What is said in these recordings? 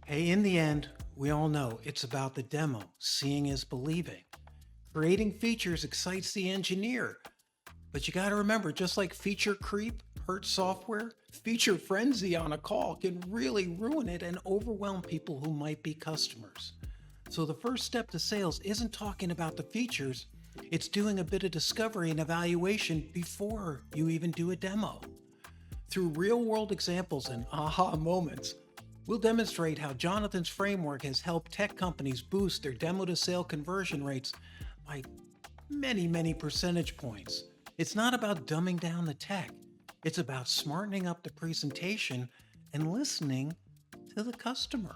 Hey, in the end, we all know it's about the demo. Seeing is believing. Creating features excites the engineer. But you got to remember, just like feature creep hurts software, feature frenzy on a call can really ruin it and overwhelm people who might be customers. So the first step to sales isn't talking about the features, it's doing a bit of discovery and evaluation before you even do a demo. Through real world examples and aha moments, we'll demonstrate how Jonathan's framework has helped tech companies boost their demo to sale conversion rates by many percentage points. It's not about dumbing down the tech, it's about smartening up the presentation and listening to the customer.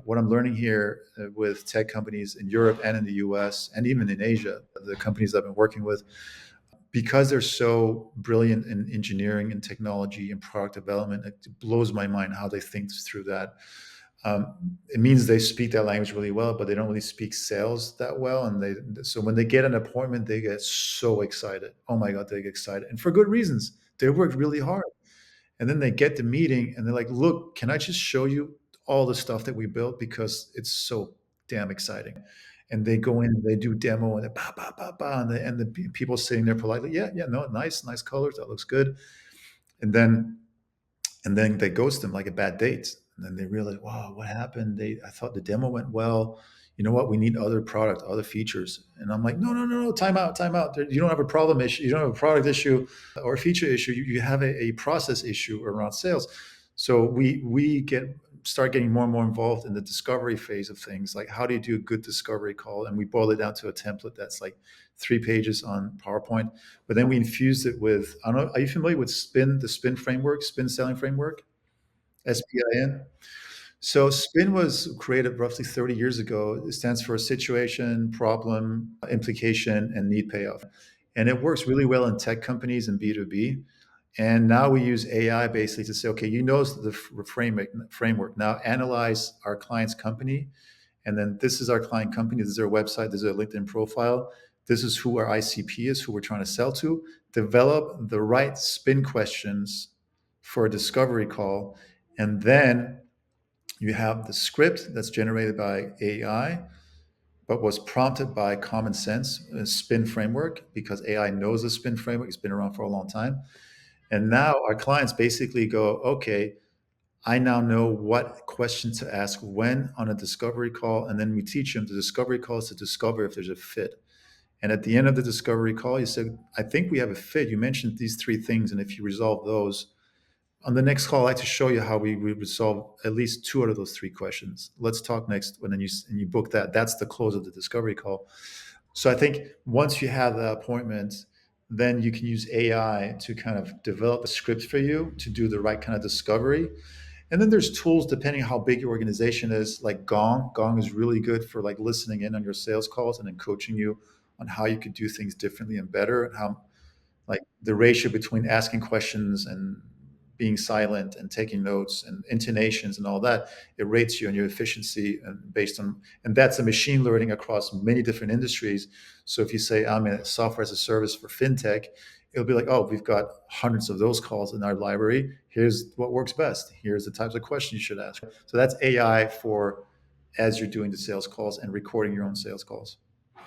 What I'm learning here with tech companies in Europe and in the US and even in Asia, the companies I've been working with, because they're so brilliant in engineering and technology and product development, it blows my mind how they think through that. It means they speak that language really well, but they don't really speak sales that well. And so when they get an appointment, they get so excited. Oh my God, they get excited. And for good reasons. They worked really hard. And then they get the meeting and they're like, look, can I just show you all the stuff that we built? Because it's so damn exciting. And they go in, they do demo, and they ba ba ba ba, and the people sitting there politely, yeah, yeah, no, nice colors, that looks good. And then they ghost them like a bad date. And then they realize, wow, what happened? I thought the demo went well. You know what? We need other product, other features. And I'm like, no, time out, time out. You don't have a problem issue. You don't have a product issue or a feature issue. You have a process issue around sales. So we start getting more and more involved in the discovery phase of things. Like, how do you do a good discovery call? And we boil it down to a template that's like 3 pages on PowerPoint. But then we infused it with, I don't know, are you familiar with Spin, the Spin framework, Spin selling framework? SPIN. So Spin was created roughly 30 years ago. It stands for situation, problem, implication, and need payoff. And it works really well in tech companies and B2B. And now we use AI basically to say, okay, you know the framework. Now analyze our client's company. And then this is our client company. This is their website. This is their LinkedIn profile. This is who our ICP is, who we're trying to sell to. Develop the right spin questions for a discovery call. And then you have the script that's generated by AI, but was prompted by common sense, a spin framework, because AI knows the spin framework. It's been around for a long time. And now our clients basically go, okay, I now know what questions to ask when on a discovery call. And then we teach them the discovery calls to discover if there's a fit. And at the end of the discovery call, you said, I think we have a fit. You mentioned these three things. And if you resolve those, on the next call, I like to show you how we resolve at least two out of those three questions. Let's talk next. When then you book that. That's the close of the discovery call. So I think once you have the appointment, then you can use AI to kind of develop a script for you to do the right kind of discovery. And then there's tools depending on how big your organization is, like Gong. Gong is really good for like listening in on your sales calls and then coaching you on how you could do things differently and better, and how like the ratio between asking questions and being silent and taking notes and intonations and all that, it rates you on your efficiency and based on, and that's a machine learning across many different industries. So if you say I'm a software as a service for fintech, it'll be like, oh, we've got hundreds of those calls in our library. Here's what works best. Here's the types of questions you should ask. So that's AI for as you're doing the sales calls and recording your own sales calls.